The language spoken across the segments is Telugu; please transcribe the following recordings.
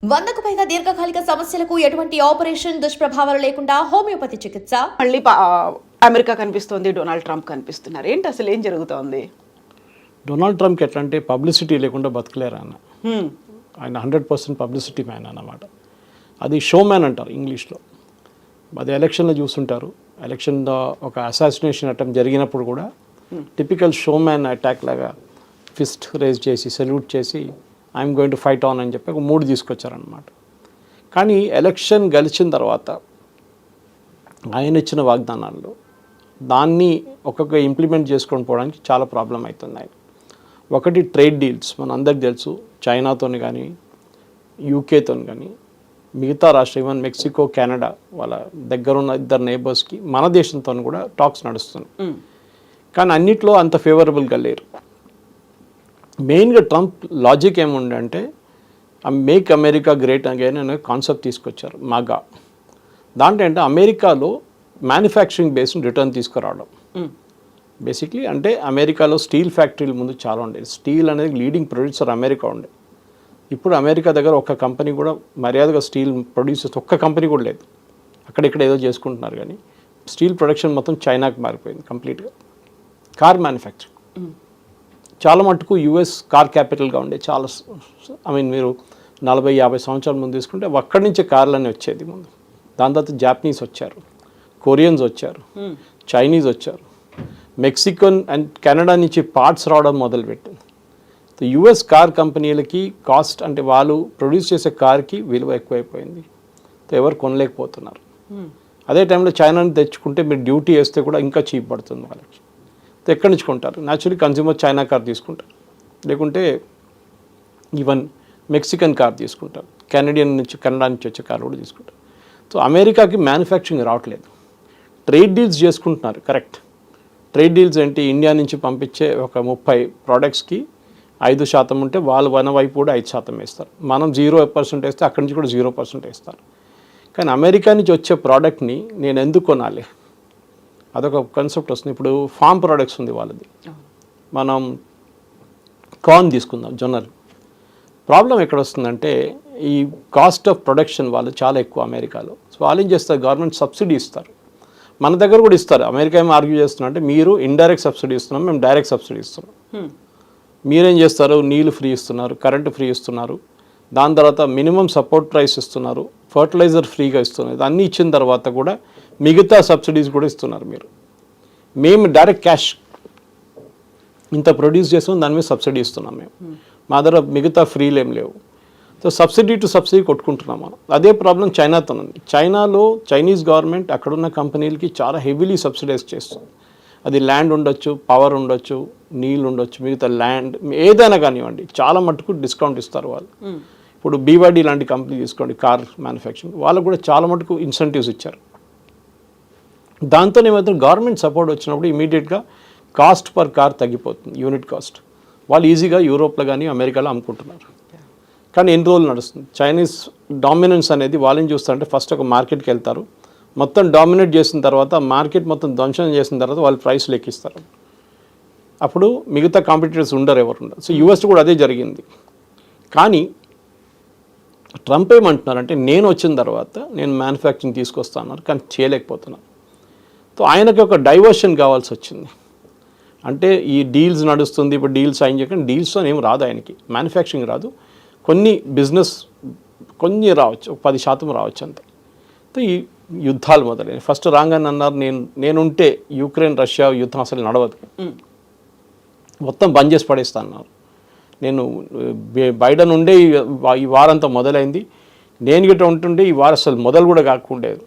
100కు పైగా దీర్ఘకాలిక సమస్యలకు ఎటువంటి ఆపరేషన్ దుష్ప్రభావాలు లేకుండా హోమియోపతి చికిత్స. మళ్ళీ అమెరికా కనిపిస్తోంది, డొనాల్డ్ ట్రంప్ కనిపిస్తున్నారు. ఏంటి అసలు ఏం జరుగుతోంది? డొనాల్డ్ ట్రంప్కి ఎట్లా అంటే పబ్లిసిటీ లేకుండా బతకలేరు ఆయన 100% పబ్లిసిటీ మ్యాన్ అన్నమాట. అది షో మ్యాన్ అంటారు ఇంగ్లీష్లో. అది ఎలక్షన్లో చూస్తుంటారు. ఎలక్షన్లో ఒక అసాసినేషన్ అటెంప్ట్ జరిగినప్పుడు కూడా టిపికల్ షో మ్యాన్ అటాక్ లాగా ఫిస్ట్ రేజ్ చేసి సెల్యూట్ చేసి I'm going to fight on అని చెప్పి ఒక మూడు తీసుకొచ్చారనమాట. కానీ ఎలక్షన్ గెలిచిన తర్వాత ఆయన ఇచ్చిన వాగ్దానాల్లో దాన్ని ఒక్కొక్క ఇంప్లిమెంట్ చేసుకొని పోవడానికి చాలా ప్రాబ్లం అవుతుంది ఆయన. ఒకటి ట్రేడ్ డీల్స్, మన అందరికి తెలుసు, చైనాతో కానీ యూకేతో కానీ మిగతా రాష్ట్రం ఈవెన్ మెక్సికో, కెనడా వాళ్ళ దగ్గరున్న ఇద్దరు నేబర్స్కి మన దేశంతో కూడా టాక్స్ నడుస్తున్నాయి. కానీ అన్నిట్లో అంత ఫేవరబుల్గా లేరు. మెయిన్గా ట్రంప్ లాజిక్ ఏముండంటే మేక్ అమెరికా గ్రేట్ అగైన్ అనే కాన్సెప్ట్ తీసుకొచ్చారు మాగా. దాంట్లో అంటే అమెరికాలో మ్యానుఫ్యాక్చరింగ్ బేస్ని రిటర్న్ తీసుకురావడం. బేసిక్లీ అంటే అమెరికాలో స్టీల్ ఫ్యాక్టరీల ముందు చాలా ఉండేది. స్టీల్ అనేది లీడింగ్ ప్రొడ్యూసర్ అమెరికా ఉండే. ఇప్పుడు అమెరికా దగ్గర ఒక్క కంపెనీ కూడా మర్యాదగా స్టీల్ ప్రొడ్యూసర్స్ ఒక్క కంపెనీ కూడా లేదు. అక్కడిక్కడ ఏదో చేసుకుంటున్నారు కానీ స్టీల్ ప్రొడక్షన్ మొత్తం చైనాకి మారిపోయింది కంప్లీట్గా. కార్ మ్యానుఫ్యాక్చరింగ్ చాలా మటుకు యుఎస్ కార్ క్యాపిటల్గా ఉండే. చాలా మీరు 40-50 సంవత్సరాల ముందు తీసుకుంటే అక్కడి నుంచే కార్లన్నీ వచ్చేది ముందు. దాని తర్వాత జాపనీస్ వచ్చారు, కొరియన్స్ వచ్చారు, చైనీస్ వచ్చారు, మెక్సికన్ అండ్ కెనడా నుంచి పార్ట్స్ రావడం మొదలుపెట్టింది. యుఎస్ కార్ కంపెనీలకి కాస్ట్ అంటే వాళ్ళు ప్రొడ్యూస్ చేసే కార్కి విలువ ఎక్కువైపోయింది. ఎవరు కొనలేకపోతున్నారు. అదే టైంలో చైనాని తెచ్చుకుంటే మీరు డ్యూటీ వేస్తే కూడా ఇంకా చీప్ పడుతుంది వాళ్ళకి. ఎక్కడి నుంచి కొంటారు? న్యాచురలీ కన్జ్యూమర్ చైనా కార్ తీసుకుంటారు, లేకుంటే ఈవెన్ మెక్సికన్ కార్ తీసుకుంటారు, కెనడా నుంచి వచ్చే కార్ కూడా తీసుకుంటారు. సో అమెరికాకి మ్యానుఫ్యాక్చరింగ్ రావట్లేదు. ట్రేడ్ డీల్స్ చేసుకుంటున్నారు, కరెక్ట్. ట్రేడ్ డీల్స్ ఏంటి? ఇండియా నుంచి పంపించే ఒక 30 ప్రోడక్ట్స్కి 5% ఉంటే వాళ్ళు మన వైపు కూడా 5% వేస్తారు. మనం 0% వేస్తే అక్కడి నుంచి కూడా 0% వేస్తారు. కానీ అమెరికా నుంచి వచ్చే ప్రోడక్ట్ని నేను ఎందుకు కొనాలి? అదొక కాన్సెప్ట్ వస్తుంది. ఇప్పుడు ఫార్మ్ ప్రోడక్ట్స్ ఉంది వాళ్ళది. మనం కార్న్ తీసుకుందాం, జొన్నలు. ప్రాబ్లం ఎక్కడ వస్తుందంటే ఈ కాస్ట్ ఆఫ్ ప్రొడక్షన్ వాళ్ళు చాలా ఎక్కువ అమెరికాలో. సో వాళ్ళు ఏం చేస్తారు? గవర్నమెంట్ సబ్సిడీ ఇస్తారు. మన దగ్గర కూడా ఇస్తారు. అమెరికా ఏం ఆర్గ్యూ చేస్తున్నా అంటే మీరు ఇండైరెక్ట్ సబ్సిడీ ఇస్తున్నాం, మేము డైరెక్ట్ సబ్సిడీ ఇస్తున్నాం. మీరేం చేస్తారు? నీళ్ళు ఫ్రీ ఇస్తున్నారు, కరెంటు ఫ్రీ ఇస్తున్నారు, దాని తర్వాత మినిమం సపోర్ట్ ప్రైస్ ఇస్తున్నారు, ఫర్టిలైజర్ ఫ్రీగా ఇస్తున్నారు. అన్నీ ఇచ్చిన తర్వాత కూడా మిగతా సబ్సిడీస్ కూడా ఇస్తున్నారు మీరు. మేము డైరెక్ట్ క్యాష్ ఇంత ప్రొడ్యూస్ చేస్తాం, దాని మీద సబ్సిడీ ఇస్తున్నాం మేము. మా దగ్గర మిగతా ఫ్రీలు ఏం లేవు. సో సబ్సిడీ టు సబ్సిడీ కొట్టుకుంటున్నాం మనం. అదే ప్రాబ్లం చైనాతో ఉంది. చైనాలో చైనీస్ గవర్నమెంట్ అక్కడున్న కంపెనీలకి చాలా హెవీలీ సబ్సిడైజ్ చేస్తుంది. అది ల్యాండ్ ఉండొచ్చు, పవర్ ఉండొచ్చు, నీళ్ళు ఉండొచ్చు, మిగతా ల్యాండ్ ఏదైనా కానివ్వండి చాలా మటుకు డిస్కౌంట్ ఇస్తారు వాళ్ళు. ఇప్పుడు బీవాడీ లాంటి కంపెనీ తీసుకోండి, కార్ మ్యానుఫ్యాక్చరింగ్, వాళ్ళకు కూడా చాలా మటుకు ఇన్సెంటివ్స్ ఇచ్చారు. దాంతో ఏమైతే గవర్నమెంట్ సపోర్ట్ వచ్చినప్పుడు ఇమీడియట్గా కాస్ట్ పర్ కార్ తగ్గిపోతుంది, యూనిట్ కాస్ట్. వాళ్ళు ఈజీగా యూరోప్లో కానీ అమెరికాలో అమ్ముకుంటున్నారు. కానీ ఎన్ని రోజులు నడుస్తుంది? చైనీస్ డామినెన్స్ అనేది వాళ్ళని చూస్తారంటే ఫస్ట్ ఒక మార్కెట్కి వెళ్తారు, మొత్తం డామినేట్ చేసిన తర్వాత మార్కెట్ మొత్తం ధ్వంసం చేసిన తర్వాత వాళ్ళు ప్రైస్ లెక్కిస్తారు. అప్పుడు మిగతా కాంపిటీటర్స్ ఉండరు, ఎవరు ఉండరు. సో యూఎస్ కూడా అదే జరిగింది. కానీ ట్రంప్ ఏమంటున్నారంటే నేను వచ్చిన తర్వాత నేను మ్యానుఫ్యాక్చరింగ్ తీసుకొస్తాను, కానీ చేయలేకపోతున్నాను. సో ఆయనకి ఒక డైవర్షన్ కావాల్సి వచ్చింది. అంటే ఈ డీల్స్ నడుస్తుంది, ఇప్పుడు డీల్స్ సైన్ చేయకుండా డీల్స్తో ఏం రాదు ఆయనకి, మ్యానుఫ్యాక్చరింగ్ రాదు, కొన్ని బిజినెస్ కొన్ని రావచ్చు, 10% రావచ్చు అంతే. సో ఈ యుద్ధాలు మొదలైనవి. ఫస్ట్ రాగానే అన్నారు నేనుంటే యుక్రెయిన్ రష్యా యుద్ధం అసలు నడవదు, మొత్తం బంద్ చేసి పడేస్తా అన్నారు. నేను బైడెన్ ఉండే ఈ వారంతా మొదలైంది, నేను గిట్ట ఉంటుండే ఈ వారం అసలు మొదలు కూడా కాకుండేది.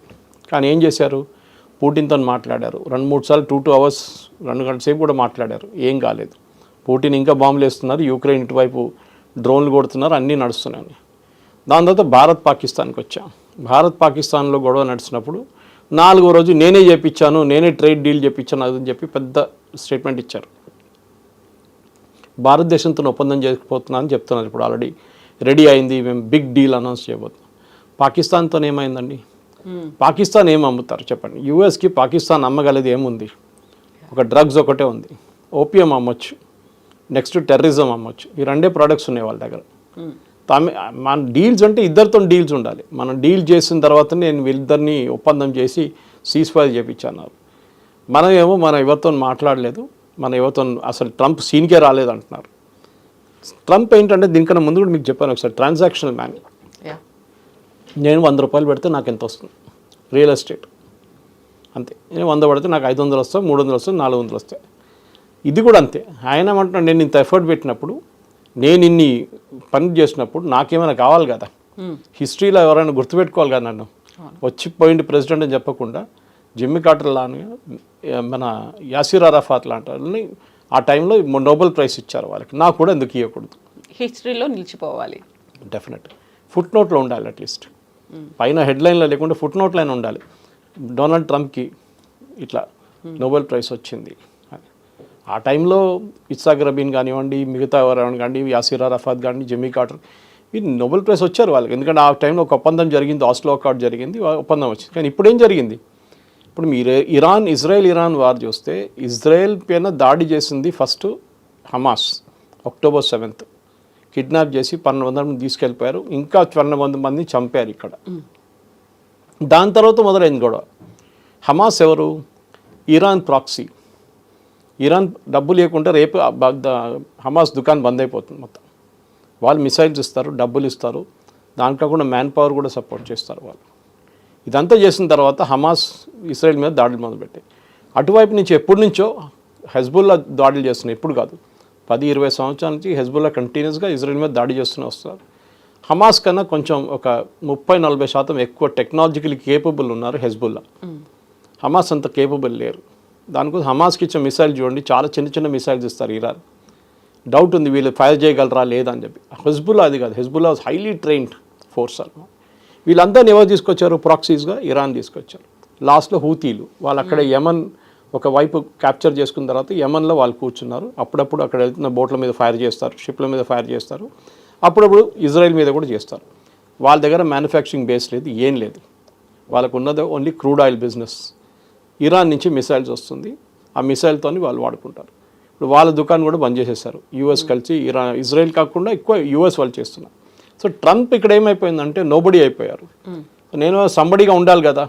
కానీ ఏం చేశారు? పుటిన్తో మాట్లాడారు 2-3 సార్లు, 2 hours 2 గంటల సేపు కూడా మాట్లాడారు, ఏం కాలేదు. పుటిన్ ఇంకా బాంబులు వేస్తున్నారు, యుక్రెయిన్ ఇటువైపు డ్రోన్లు కొడుతున్నారు, అన్నీ నడుస్తున్నాయి. దాని తర్వాత భారత్ పాకిస్తాన్కి వచ్చాం. భారత్ పాకిస్తాన్లో గొడవ నడిచినప్పుడు 4వ రోజు నేనే చేపించాను, నేనే ట్రేడ్ డీల్ చేపించాను అదని చెప్పి పెద్ద స్టేట్మెంట్ ఇచ్చారు. భారతదేశంతో ఒప్పందం చేయకపోతున్నా అని చెప్తున్నారు. ఇప్పుడు ఆల్రెడీ రెడీ అయింది, మేము బిగ్ డీల్ అనౌన్స్ చేయబోతున్నాం. పాకిస్తాన్తో ఏమైందండి? పాకిస్తాన్ ఏం అమ్ముతారు చెప్పండి? యూఎస్కి పాకిస్తాన్ అమ్మగలది ఏముంది? ఒక డ్రగ్స్ ఒకటే ఉంది, ఓపియం అమ్మొచ్చు, నెక్స్ట్ టెర్రరిజం అమ్మొచ్చు. ఈ 2 ప్రోడక్ట్స్ ఉన్నాయి వాళ్ళ దగ్గర. మన డీల్స్ అంటే ఇద్దరితో డీల్స్ ఉండాలి. మనం డీల్ చేసిన తర్వాత నేను వీళ్ళిద్దరిని ఒప్పందం చేసి సీజ్ఫైర్ చేయించాను. మనం ఎవరితో మాట్లాడలేదు, మన ఎవరితో అసలు ట్రంప్ సీన్కే రాలేదు అంటున్నారు. ట్రంప్ ఏంటంటే దీనికన్నా ముందు కూడా మీకు చెప్పాను ఒకసారి, ట్రాన్సాక్షనల్ మ్యాన్. నేను 100 రూపాయలు పెడితే నాకు ఎంత వస్తుంది, రియల్ ఎస్టేట్ అంతే. నేను 100 పెడితే నాకు 500 వస్తాయి, 300 వస్తాయి, 400 వస్తాయి. ఇది కూడా అంతే. ఆయన ఏమంటున్నాడు, నేను ఇంత ఎఫర్ట్ పెట్టినప్పుడు, నేను ఇన్ని పని చేసినప్పుడు నాకేమైనా కావాలి కదా, హిస్టరీలో ఎవరైనా గుర్తుపెట్టుకోవాలి కదా నన్ను. వచ్చిపోయింది ప్రెసిడెంట్ అని చెప్పకుండా జిమ్మీ కార్టర్ లాని, మన యాసిర్ అరాఫాత్ లాంటి వాళ్ళని ఆ టైంలో నోబెల్ ప్రైజ్ ఇచ్చారు వాళ్ళకి. నాకు కూడా ఎందుకు ఇవ్వకూడదు, హిస్టరీలో నిలిచిపోవాలి. డెఫినెట్ ఫుట్ నోట్లో ఉండాలి, అట్లీస్ట్ పైన హెడ్లైన్లో లేకుండా ఫుట్ నోట్లైనా ఉండాలి. డొనాల్డ్ ట్రంప్కి ఇట్లా నోబెల్ ప్రైజ్ వచ్చింది. ఆ టైంలో ఇస్సాక్ రబీన్ కానివ్వండి, మిగతా ఎవరైనా కానివ్వండి, యాసిర్ అరాఫాత్ కానివ్వండి, జిమ్మీ కార్టర్, ఇది నోబెల్ ప్రైజ్ వచ్చారు వాళ్ళకి. ఎందుకంటే ఆ టైంలో ఒక ఒప్పందం జరిగింది, ఆస్లో అకార్డ్ జరిగింది, ఒప్పందం వచ్చింది. కానీ ఇప్పుడు ఏం జరిగింది, ఇప్పుడు మీరు ఇజ్రాయెల్ వార్ చూస్తే, ఇజ్రాయెల్ పైన దాడి చేసింది first Hamas October 7th. Kidnap చేసి 1200 మంది తీసుకెళ్ళిపోయారు, ఇంకా 1200 మంది చంపారు ఇక్కడ. దాని తర్వాత మొదలైంది గొడవ. హమాస్ ఎవరు, ఇరాన్ ప్రాక్సీ. ఇరాన్ డబ్బు లేకుంటే రేపు హమాస్ దుకాణం బంద్ అయిపోతుంది మొత్తం. వాళ్ళు మిసైల్స్ ఇస్తారు, డబ్బులు ఇస్తారు, దాంట్లో కూడా మ్యాన్ పవర్ కూడా సపోర్ట్ చేస్తారు వాళ్ళు. ఇదంతా చేసిన తర్వాత హమాస్ ఇజ్రాయెల్ మీద దాడులు మొదలుపెట్టాయి. అటువైపు నుంచి ఎప్పటి నుంచో హెజ్బుల్లా దాడులు చేస్తున్నాయి, ఇప్పుడు కాదు, 10-20 సంవత్సరాల నుంచి హెజ్బుల్లా కంటిన్యూస్గా ఇజ్రాయెల్ మీద దాడి చేస్తూనే వస్తారు. హమాస్ కన్నా కొంచెం ఒక 30-40% ఎక్కువ టెక్నాలజికలీ కేపబుల్ ఉన్నారు హెజ్బుల్లా. హమాస్ అంత కేపబుల్ లేరు. దానికోసం హమాస్కి ఇచ్చే మిసైల్ చూడండి, చాలా చిన్న చిన్న మిసైల్స్ ఇస్తారు ఇరాన్. డౌట్ ఉంది వీళ్ళు ఫైర్ చేయగలరా లేదా అని చెప్పి. హెజ్బుల్లా అది కాదు, హెజ్బుల్లా హైలీ ట్రైన్డ్ ఫోర్స్ అన్నమాట. వీళ్ళందరినీ ఎవరు తీసుకొచ్చారు, ప్రాక్సీస్గా ఇరాన్ తీసుకొచ్చారు. లాస్ట్లో హూతీలు వాళ్ళు అక్కడ యమన్ ఒకవైపు క్యాప్చర్ చేసుకున్న తర్వాత యమన్లో వాళ్ళు కూర్చున్నారు. అప్పుడప్పుడు అక్కడ వెళ్తున్న బోట్ల మీద ఫైర్ చేస్తారు, షిప్ల మీద ఫైర్ చేస్తారు, అప్పుడప్పుడు ఇజ్రాయెల్ మీద కూడా చేస్తారు. వాళ్ళ దగ్గర మ్యానుఫ్యాక్చరింగ్ బేస్ లేదు, ఏం లేదు. వాళ్ళకు ఉన్నది only crude oil business. Iran నుంచి మిసైల్స్ వస్తుంది, ఆ మిసైల్తో వాళ్ళు వాడుకుంటారు. ఇప్పుడు వాళ్ళ దుకాణం కూడా బంద్ చేసేసారు. యూఎస్ కలిసి ఇజ్రాయెల్ కాకుండా ఎక్కువ యూఎస్ వాళ్ళు చేస్తున్నారు. సో ట్రంప్ ఇక్కడ ఏమైపోయిందంటే నోబడీ అయిపోయారు. నేను సంబడిగా ఉండాలి కదా,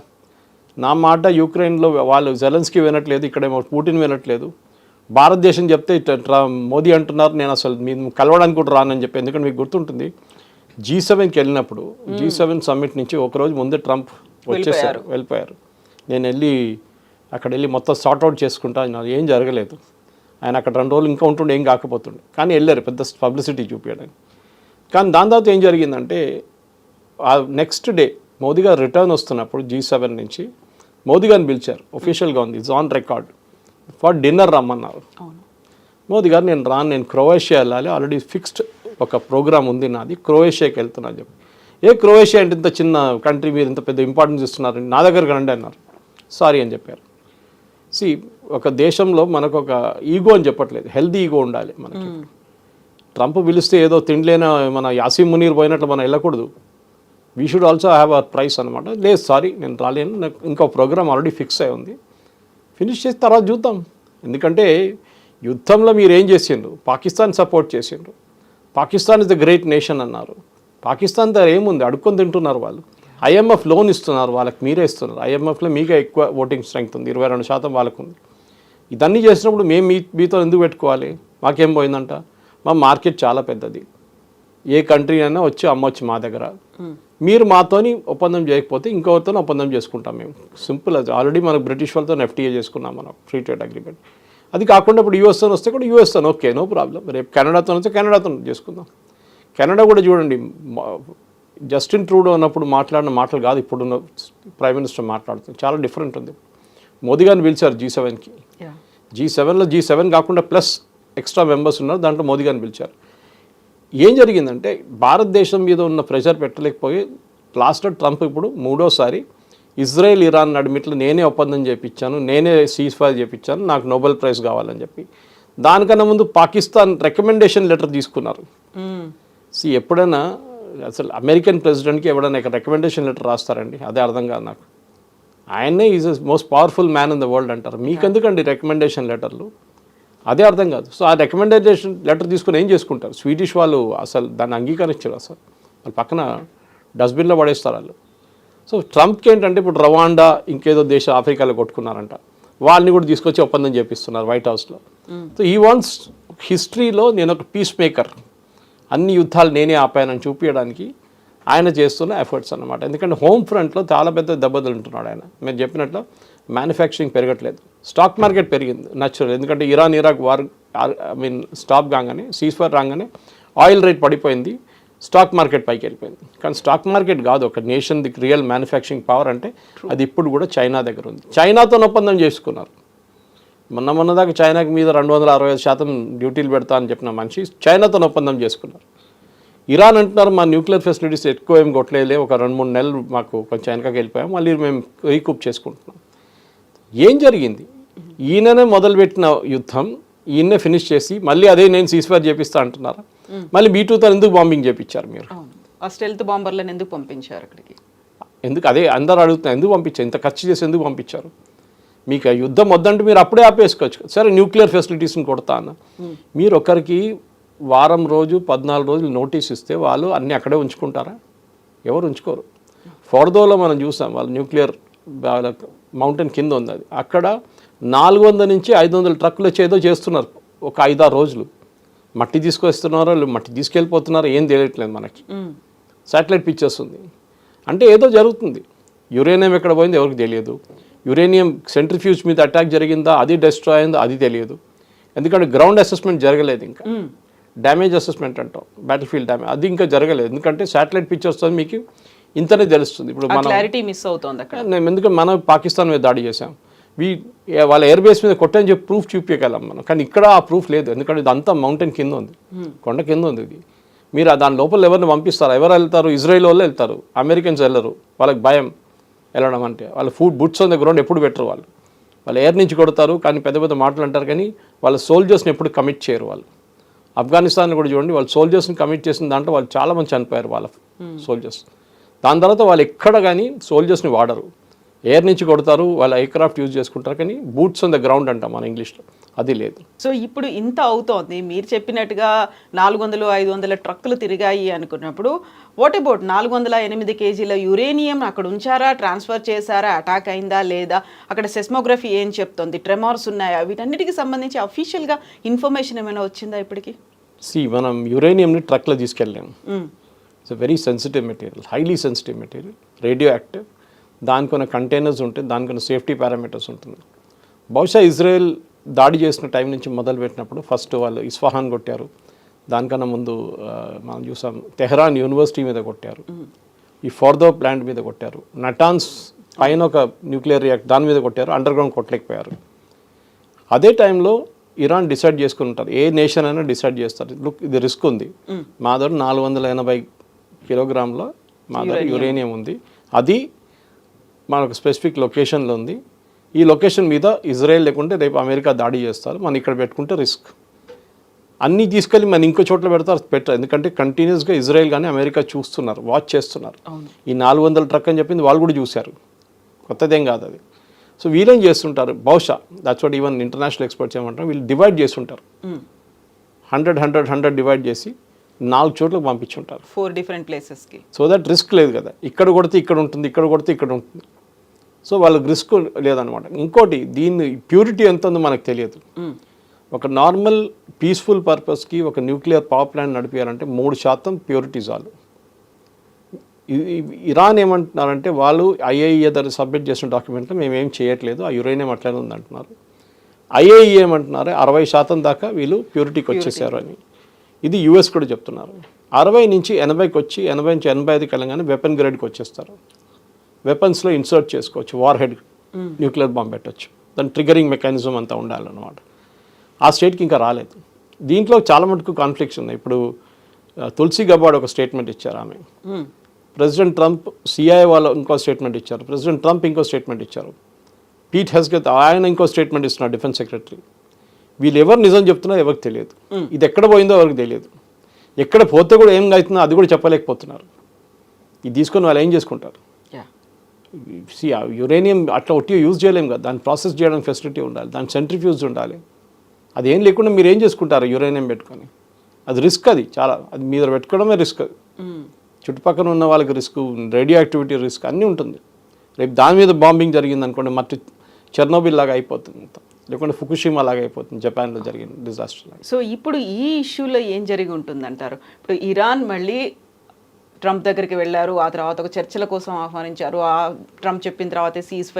నా మాట యూక్రెయిన్లో వాళ్ళు జెలెన్స్కీ వినట్లేదు, ఇక్కడేమో పుటిన్ వినట్లేదు. భారతదేశం చెప్తే మోదీ అంటున్నారు నేను అసలు మీరు కలవడానికి కూడా రానని చెప్పి. ఎందుకంటే మీకు గుర్తుంటుంది G7కి వెళ్ళినప్పుడు, G7 సమ్మిట్ నుంచి ఒకరోజు ముందే ట్రంప్ వెళ్ళిపోయారు. నేను అక్కడ వెళ్ళి మొత్తం సార్ట్అవుట్ చేసుకుంటా, ఏం జరగలేదు. ఆయన అక్కడ 2 రోజులు ఇంకా ఉంటుండే, ఏం కాకపోతుండే, కానీ వెళ్ళారు పెద్ద పబ్లిసిటీ చూపించడానికి. కానీ దాని తర్వాత ఏం జరిగిందంటే ఆ నెక్స్ట్ డే మోదీ గారు రిటర్న్ వస్తున్నప్పుడు G7 నుంచి మోదీ గారిని పిలిచారు, ఒఫీషియల్గా ఉంది, it's on record, for dinner రమ్మన్నారు. మోదీ గారు నేను రాను, నేను క్రొయేషియా వెళ్ళాలి, ఆల్రెడీ ఫిక్స్డ్ ఒక ప్రోగ్రామ్ ఉంది నాది, క్రొయేషియాకి వెళ్తున్నాను చెప్పి. క్రొయేషియా అంటే ఇంత చిన్న కంట్రీ, మీరు ఇంత పెద్ద ఇంపార్టెన్స్ ఇస్తున్నారు, నా దగ్గరకు రండి అన్నారు. సారీ అని చెప్పారు. ఒక దేశంలో మనకు ఒక ఈగో అని చెప్పట్లేదు, హెల్దీ ఈగో ఉండాలి మనకి. ట్రంప్ పిలిస్తే ఏదో తిండిలేన మన యాసీం మునీర్ పోయినట్లు మనం వెళ్ళకూడదు. We should also have our price అనమాట. లేదు సారీ నేను రాలేను, నాకు ఇంకో ప్రోగ్రామ్ ఆల్రెడీ ఫిక్స్ అయి ఉంది, ఫినిష్ చేసి తర్వాత చూద్దాం. ఎందుకంటే యుద్ధంలో మీరు ఏం చేసిండ్రు, పాకిస్తాన్ సపోర్ట్ చేసిండ్రు. Pakistan is the great nation అన్నారు. పాకిస్తాన్ దగ్గర ఏముంది, అడుక్కొని తింటున్నారు వాళ్ళు. IMF లోన్ ఇస్తున్నారు వాళ్ళకి, మీరే ఇస్తున్నారు. IMFలో మీకే ఎక్కువ ఓటింగ్ స్ట్రెంగ్త్ ఉంది, 22% వాళ్ళకు ఉంది. ఇదన్నీ చేసినప్పుడు మేము మీతో ఎందుకు పెట్టుకోవాలి, మాకేం పోయిందంట. మా మార్కెట్ చాలా పెద్దది, ఏ కంట్రీ అయినా వచ్చి అమ్మొచ్చు మా దగ్గర. మీరు మాతోని ఒప్పందం చేయకపోతే ఇంకొకరితో ఒప్పందం చేసుకుంటాం మేము, సింపుల్. అది ఆల్రెడీ మనకు బ్రిటిష్ వాళ్ళతో FTA చేసుకున్నాం మనం, ఫ్రీ ట్రేడ్ అగ్రిమెంట్. అది కాకుండా ఇప్పుడు యూఎస్తో వస్తే కూడా యూఎస్తో ఓకే, నో ప్రాబ్లం. రేపు కెనడాతో వస్తే కెనడాతో చేసుకుందాం. కెనడా కూడా చూడండి, జస్టిన్ ట్రూడో ఉన్నప్పుడు మాట్లాడిన మాటలు కాదు ఇప్పుడున్న ప్రైమ్ మినిస్టర్ మాట్లాడుతుంది, చాలా డిఫరెంట్ ఉంది. మోదీ గారిని పిలిచారు G7కి. G7 కాకుండా ప్లస్ ఎక్స్ట్రా మెంబర్స్ ఉన్నారు, దాంట్లో మోదీ గారిని పిలిచారు. ఏం జరిగిందంటే భారతదేశం మీద ఉన్న ప్రెషర్ పెట్టలేకపోయి లాస్ట్లో ట్రంప్ ఇప్పుడు 3వసారి ఇజ్రాయెల్ ఇరాన్ నడిమిట్లో నేనే ఒప్పందం చేయించాను, నేనే సీజ్ ఫైర్ చేయించాను, నాకు నోబెల్ ప్రైజ్ కావాలని చెప్పి. దానికన్నా ముందు పాకిస్తాన్ రికమెండేషన్ లెటర్ తీసుకున్నారు. ఎప్పుడైనా అసలు అమెరికన్ ప్రెసిడెంట్కి ఎవడైనా రికమెండేషన్ లెటర్ రాస్తారండి, అదే అర్థం కాదు నాకు. ఆయనే is most powerful man in the world అంటారు, మీకెందుకండి రికమెండేషన్ లెటర్లు, అదే అర్థం కాదు. సో ఆ రికమెండేషన్ లెటర్ తీసుకుని ఏం చేసుకుంటారు, స్వీడిష్ వాళ్ళు అసలు దాన్ని అంగీకరించారు అసలు. వాళ్ళు పక్కన డస్ట్బిన్లో పడేస్తారు వాళ్ళు. సో ట్రంప్కి ఏంటంటే ఇప్పుడు రవాండా ఇంకేదో దేశం ఆఫ్రికాలో కొట్టుకున్నారంట, వాళ్ళని కూడా తీసుకొచ్చి ఒప్పందం చేపిస్తున్నారు వైట్ హౌస్లో. సో ఈ వాంట్స్ హిస్టరీలో నేను ఒక పీస్ మేకర్, అన్ని యుద్ధాలు నేనే ఆపానని చూపించడానికి ఆయన చేస్తున్న ఎఫర్ట్స్ అన్నమాట. ఎందుకంటే హోమ్ ఫ్రంట్లో చాలా పెద్ద దెబ్బతింటున్నాడు ఆయన. మీరు చెప్పినట్లు మ్యానుఫ్యాక్చరింగ్ పెరగట్లేదు, స్టాక్ మార్కెట్ పెరిగింది న్యాచురల్. ఎందుకంటే ఇరాక్ వార్ స్టాప్ కాగానే, సీజ్ఫైర్ రాగానే ఆయిల్ రేట్ పడిపోయింది, స్టాక్ మార్కెట్ పైకి వెళ్ళిపోయింది. కానీ స్టాక్ మార్కెట్ కాదు ఒక nation the real manufacturing power అంటే అది ఇప్పుడు కూడా చైనా దగ్గర ఉంది. చైనాతో ఒప్పందం చేసుకున్నారు. మొన్నదాకా చైనాకి మీద 265% డ్యూటీలు పెడతా అని చెప్పిన మనిషి చైనాతో ఒప్పందం చేసుకున్నారు. ఇరాన్ అంటున్నారు మా న్యూక్లియర్ ఫెసిలిటీస్ ఎక్కువ ఏం కొట్టలేదులే, ఒక 2-3 నెలలు మాకు కొంచెం వెనకకి వెళ్ళిపోయాం, మళ్ళీ మేము రీకూప్ చేసుకుంటున్నాం. ఏం జరిగింది? ఈయననే మొదలుపెట్టిన యుద్ధం ఈయన్నే ఫినిష్ చేసి మళ్ళీ అదే నేను సీజ్ఫైర్ చేపిస్తా అంటున్నారా? మళ్ళీ B2తో ఎందుకు బాంబింగ్ చేపించారు మీరు? ఆ స్టెల్త్ బాంబర్లను ఎందుకు పంపించారు అక్కడికి? ఎందుకు అదే అందరూ అడుగుతున్నారు, ఎందుకు పంపించారు? ఇంత ఖర్చు చేసి ఎందుకు పంపించారు? మీకు ఆ యుద్ధం వద్దంటే మీరు అప్పుడే ఆపేసుకోవచ్చు. సరే న్యూక్లియర్ ఫెసిలిటీస్ని కొడతా అన్న, మీరు ఒకరికి వారం రోజు 14 రోజులు నోటీస్ ఇస్తే వాళ్ళు అన్నీ అక్కడే ఉంచుకుంటారా? ఎవరు ఉంచుకోరు. ఫోర్దోలో మనం చూసాం, వాళ్ళు న్యూక్లియర్ మౌంటైన్ కింద ఉంది, అది అక్కడ 400 నుంచి 500 ట్రక్కులు వచ్చేదో చేస్తున్నారు ఒక 5-6 రోజులు. మట్టి తీసుకొస్తున్నారో మట్టి తీసుకెళ్ళిపోతున్నారో ఏం తెలియట్లేదు మనకి. శాటిలైట్ పిక్చర్స్ ఉంది అంటే ఏదో జరుగుతుంది. యురేనియం ఎక్కడ పోయిందో ఎవరికి తెలియదు. యురేనియం సెంట్రిఫ్యూజ్ మీద అటాక్ జరిగిందా, అది డెస్ట్రాయ్ అయిందో అది తెలియదు. ఎందుకంటే గ్రౌండ్ అసెస్మెంట్ జరగలేదు, ఇంకా డ్యామేజ్ అసెస్మెంట్ అంటాం, బ్యాటిల్ ఫీల్డ్ డ్యామేజ్, అది ఇంకా జరగలేదు. ఎందుకంటే శాటిలైట్ పిక్చర్స్తో మీకు ఇంతనే తెలుస్తుంది. ఇప్పుడు మనం క్లారిటీ మిస్ అవుతుంది అక్కడ. ఎందుకంటే మనం పాకిస్తాన్ మీద దాడి చేసాం, వాళ్ళ ఎయిర్ బేస్ మీద కొట్టని చెప్పి ప్రూఫ్ చూపించగలం మనం, కానీ ఇక్కడ ఆ ప్రూఫ్ లేదు. ఎందుకంటే ఇదంతా మౌంటైన్ కింద ఉంది, కొండ కింద ఉంది. ఇది మీరు దాని లోపల ఎవరిని పంపిస్తారు? ఎవరు వెళ్తారు? ఇజ్రాయెల్ వాళ్ళు వెళ్తారు, అమెరికన్స్ వెళ్ళరు. వాళ్ళకి భయం వెళ్ళడం అంటే. వాళ్ళ బుట్స్ ఆన్ ద గ్రౌండ్ ఎప్పుడు పెట్టరు వాళ్ళు ఎయిర్ నుంచి కొడతారు, కానీ పెద్ద పెద్ద మాటలు అంటారు, కానీ వాళ్ళ సోల్జర్స్ని ఎప్పుడు కమిట్ చేయరు. వాళ్ళు ఆఫ్ఘనిస్తాన్ కూడా చూడండి, వాళ్ళు సోల్జర్స్ని కమిట్ చేసిన దాంట్లో వాళ్ళు చాలామంది చనిపోయారు వాళ్ళ సోల్జర్స్. దాని తర్వాత వాళ్ళు ఎక్కడ కానీ సోల్జర్స్ని వాడరు, ఎయిర్ నుంచి కొడతారు, వాళ్ళ ఎయిర్క్రాఫ్ట్ యూజ్ చేసుకుంటారు, కానీ బూట్స్ ఆన్ ద గ్రౌండ్ అంటాం మన ఇంగ్లీష్లో, అది లేదు. సో ఇప్పుడు ఇంత అవుతోంది, మీరు చెప్పినట్టుగా 400-500 ట్రక్కులు తిరిగాయి అనుకున్నప్పుడు వాట్ అబౌట్ 408 కేజీల యురేనియం అక్కడ ఉంచారా, ట్రాన్స్ఫర్ చేశారా, అటాక్ అయిందా లేదా, అక్కడ సెస్మోగ్రఫీ ఏం చెప్తోంది, ట్రెమార్స్ ఉన్నాయా, వీటన్నిటికి సంబంధించి అఫీషియల్గా ఇన్ఫర్మేషన్ ఏమైనా వచ్చిందా ఇప్పటికి? మనం యురేనియంని ట్రక్లో తీసుకెళ్ళాము. It's very sensitive material, highly sensitive material, radioactive. దానికి కొన్ని కంటైనర్స్ ఉంటాయి, దానికి కొన్ని సేఫ్టీ పారామీటర్స్ ఉంటుంది. బహుశా ఇజ్రాయెల్ దాడి చేసిన టైం నుంచి మొదలుపెట్టినప్పుడు ఫస్ట్ వాళ్ళు ఇస్ఫహాన్ కొట్టారు, దానికన్నా ముందు మనం చూసాం తెహరాన్ యూనివర్సిటీ మీద కొట్టారు, ఈ ఫోర్దో ప్లాంట్ మీద కొట్టారు, నటాన్స్ పైన ఒక న్యూక్లియర్ రియాక్టర్ దాని మీద కొట్టారు, అండర్ గ్రౌండ్ కొట్టలేకపోయారు. అదే టైంలో ఇరాన్ డిసైడ్ చేసుకుని ఉంటారు, ఏ నేషన్ అయినా డిసైడ్ చేస్తారు, లుక్ ఇది రిస్క్ ఉంది, మా దగ్గర 480 కిలోగ్రాముల మా దగ్గర యురేనియం ఉంది, అది మనకు స్పెసిఫిక్ లొకేషన్లో ఉంది, ఈ లొకేషన్ మీద ఇజ్రాయెల్ లేకుంటే రేపు అమెరికా దాడి చేస్తారు, మనం ఇక్కడ పెట్టుకుంటే రిస్క్. అన్నీ తీసుకెళ్ళి మనం ఇంకో చోట్ల పెట్టారు, ఎందుకంటే కంటిన్యూస్గా ఇజ్రాయెల్ కానీ అమెరికా చూస్తున్నారు, వాచ్ చేస్తున్నారు. ఈ 400 ట్రక్ అని చెప్పింది వాళ్ళు కూడా చూశారు, కొత్తదేం కాదు అది. సో వీళ్ళేం చేస్తుంటారు, బహుశా that's what even international experts ఏమంటారు, వీళ్ళు డివైడ్ చేస్తుంటారు, 100 డివైడ్ చేసి 4 చోట్లకు పంపించుంటారు, 4 డిఫరెంట్ ప్లేసెస్కి. సో దట్ రిస్క్ లేదు కదా, ఇక్కడ కొడితే ఇక్కడ ఉంటుంది, ఇక్కడ కొడితే ఇక్కడ ఉంటుంది, సో వాళ్ళకి రిస్క్ లేదనమాట. ఇంకోటి దీన్ని ప్యూరిటీ ఎంత ఉందో మనకు తెలియదు. ఒక నార్మల్ పీస్ఫుల్ పర్పస్కి ఒక న్యూక్లియర్ పవర్ ప్లాంట్ నడిపించాలంటే 3% ప్యూరిటీ చాలు. ఇరాన్ ఏమంటున్నారంటే వాళ్ళు IAEA దగ్గర సబ్మిట్ చేసిన డాక్యుమెంట్లో మేమేం చేయట్లేదు, ఆ యురేనియం అట్లనే ఉందంటున్నారు. IAEA ఏమంటున్నారు 60% దాకా వీళ్ళు ప్యూరిటీకి వచ్చేసారు అని. ఇది US కూడా చెప్తున్నారు. 60 నుంచి 80కి వచ్చి 80 నుంచి 85 కలంగానే వెపన్ గ్రేడ్కి వచ్చేస్తారు. వెపన్స్లో ఇన్సర్ట్ చేసుకోవచ్చు, వార్ హెడ్ న్యూక్లియర్ బాంబ్ పెట్టచ్చు, దాని ట్రిగరింగ్ మెకానిజం అంతా ఉండాలన్నమాట. ఆ స్టేట్కి ఇంకా రాలేదు. దీంట్లో చాలా మటుకు కాన్ఫ్లిక్ట్స్ ఉన్నాయి. ఇప్పుడు తులసి గబాడ్ ఒక స్టేట్మెంట్ ఇచ్చారు ఆమె, ప్రెసిడెంట్ ట్రంప్ CIA వాళ్ళు ఇంకో స్టేట్మెంట్ ఇచ్చారు, ప్రెసిడెంట్ ట్రంప్ ఇంకో స్టేట్మెంట్ ఇచ్చారు, పీట్ హెస్గెత్ ఆయన ఇంకో స్టేట్మెంట్ ఇస్తున్నారు, డిఫెన్స్ సెక్రటరీ. వీళ్ళు ఎవరు నిజం చెప్తున్నారో ఎవరికి తెలియదు, ఇది ఎక్కడ పోయిందో ఎవరికి తెలియదు, ఎక్కడ పోతే కూడా ఏం అవుతుందో అది కూడా చెప్పలేకపోతున్నారు. ఇది తీసుకొని వాళ్ళు ఏం చేసుకుంటారు? యురేనియం అట్లా ఒట్టి యూజ్ చేయలేము కదా, దాన్ని ప్రాసెస్ చేయడానికి ఫెసిలిటీ ఉండాలి, దాని సెంట్రిఫ్యూజ్ ఉండాలి. అది ఏం లేకుండా మీరు ఏం చేసుకుంటారు యురేనియం పెట్టుకొని? అది రిస్క్, అది చాలా, అది మీద పెట్టుకోవడమే రిస్క్. చుట్టుపక్కల ఉన్న వాళ్ళకి రిస్క్, రేడియో యాక్టివిటీ రిస్క్ అన్నీ ఉంటుంది. రేపు దాని మీద బాంబింగ్ జరిగింది అనుకోండి, మట్టి చెర్నోబిల్ లాగా అయిపోతుంది మొత్తం, లేకుంటే ఫుకుషిమా లాగా అయిపోతుంది జపాన్లో జరిగిన డిజాస్టర్ లాగా. సో ఇప్పుడు ఈ ఇష్యూలో ఏం జరిగి ఉంటుంది అంటారు? ఇప్పుడు ఇరాన్ మళ్ళీ ట్రంప్ దగ్గరికి వెళ్ళారు, ఆ తర్వాత ఒక చర్చల కోసం ఆహ్వానించారు. ఆ ట్రంప్ చెప్పిన తర్వాత సీజ్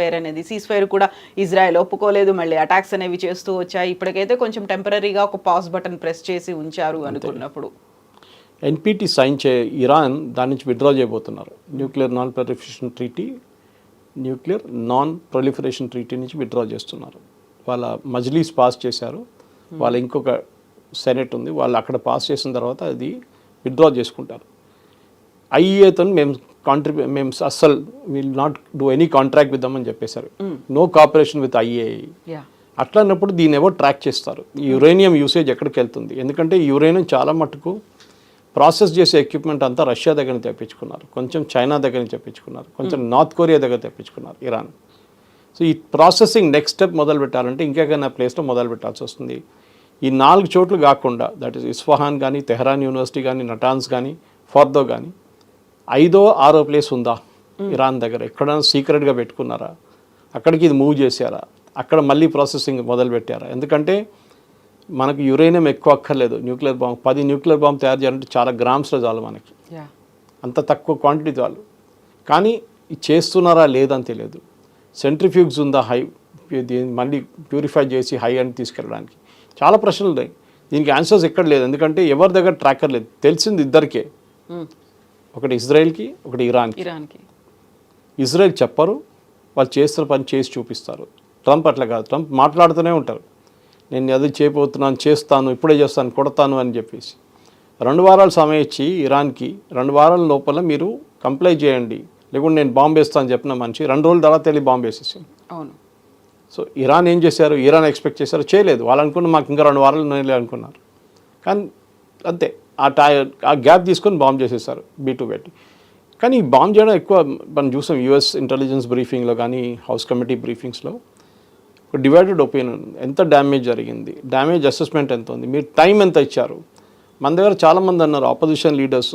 ఫైర్ కూడా ఇజ్రాయెల్ ఒప్పుకోలేదు, మళ్ళీ అటాక్స్ అనేవి చేస్తూ వచ్చాయి. ఇప్పటికైతే కొంచెం టెంపరీగా ఒక పాజ్ బటన్ ప్రెస్ చేసి ఉంచారు అనుకున్నప్పుడు ఎన్పిటి సైన్ ఇరాన్ దాని నుంచి విత్డ్రా చేయబోతున్నారు. న్యూక్లియర్ నాన్ ప్రొలిఫరేషన్ ట్రీటీ నుంచి విత్డ్రా చేస్తున్నారు. వాళ్ళ మజ్లీస్ పాస్ చేశారు, వాళ్ళ ఇంకొక సెనెట్ ఉంది, వాళ్ళు అక్కడ పాస్ చేసిన తర్వాత అది విత్డ్రా చేసుకుంటారు. ఐఈఏతో మేము అస్సలు will not do any contract with them అని చెప్పేశారు. No cooperation with IAI. అట్లా అన్నప్పుడు దీన్ని ఎవరు ట్రాక్ చేస్తారు? ఈ యురేనియం యూసేజ్ ఎక్కడికి వెళ్తుంది? ఎందుకంటే యురేనియం చాలా మటుకు ప్రాసెస్ చేసే ఎక్విప్మెంట్ అంతా రష్యా దగ్గర నుంచి తెప్పించుకున్నారు, కొంచెం చైనా దగ్గర నుంచి తెప్పించుకున్నారు, కొంచెం నార్త్ కొరియా దగ్గర తెప్పించుకున్నారు, ఇరాన్. సో ఈ ప్రాసెసింగ్ నెక్స్ట్ స్టెప్ మొదలు పెట్టాలంటే ఇంకెక్కడైనా ప్లేస్లో మొదలు పెట్టాల్సి వస్తుంది. ఈ 4 చోట్లు కాకుండా, దట్ ఈస్ ఇస్ఫహాన్ కానీ, తెహరాన్ యూనివర్సిటీ కానీ, నటాన్స్ కానీ, ఫార్దో కానీ, 5వ 6వ ప్లేస్ ఉందా ఇరాన్ దగ్గర? ఎక్కడైనా సీక్రెట్గా పెట్టుకున్నారా? అక్కడికి ఇది మూవ్ చేశారా? అక్కడ మళ్ళీ ప్రాసెసింగ్ మొదలు పెట్టారా? ఎందుకంటే మనకు యురేనియం ఎక్కువ అక్కర్లేదు. న్యూక్లియర్ బాంబ్ 10 న్యూక్లియర్ బాంబ్ తయారు చేయాలంటే చాలా గ్రామ్స్లో చాలు మనకి, అంత తక్కువ క్వాంటిటీ చాలు. కానీ ఇది చేస్తున్నారా లేదని తెలియదు. సెంట్రిఫ్యూగ్స్ ఉందా హై, మళ్ళీ ప్యూరిఫై చేసి హై అని తీసుకెళ్ళడానికి? చాలా ప్రశ్నలు ఉన్నాయి. దీనికి ఆన్సర్స్ ఎక్కడ లేదు, ఎందుకంటే ఎవరి దగ్గర ట్రాకర్ లేదు. తెలిసింది ఇద్దరికే, ఒకటి ఇజ్రాయెల్కి, ఒకటి ఇరాన్కి. ఇజ్రాయెల్ చెప్పరు, వాళ్ళు చేస్తున్న పని చేసి చూపిస్తారు. ట్రంప్ అట్లా కాదు, ట్రంప్ మాట్లాడుతూనే ఉంటారు, నేను అది చేయబోతున్నాను, చేస్తాను, ఇప్పుడే చేస్తాను, కొడతాను అని చెప్పేసి. 2 వారాలు సమయం ఇచ్చి ఇరాన్కి 2 వారాల లోపల మీరు కంప్లై చేయండి, లేకుంటే నేను బాంబు వేస్తాను చెప్పిన మనిషి 2 రోజుల తర్వాత వెళ్ళి బాంబు వేసేసాను. అవును. సో ఇరాన్ ఏం చేశారు? ఇరాన్ ఎక్స్పెక్ట్ చేశారు, చేయలేదు. వాళ్ళు అనుకున్న మాకు ఇంకా 2 వారాలు నేను అనుకున్నారు, కానీ అంతే ఆ గ్యాప్ తీసుకొని బాంబు చేసేసారు B2 పెట్టి. కానీ ఈ బాంబు చేయడం ఎక్కువ మనం చూసాం యూఎస్ ఇంటెలిజెన్స్ బ్రీఫింగ్లో కానీ, హౌస్ కమిటీ బ్రీఫింగ్స్లో ఒక డివైడెడ్ ఒపీనియన్. ఎంత డ్యామేజ్ జరిగింది, డ్యామేజ్ అసెస్మెంట్ ఎంత ఉంది, మీరు టైం ఎంత ఇచ్చారు? మన దగ్గర చాలామంది అన్నారు ఆపోజిషన్ లీడర్స్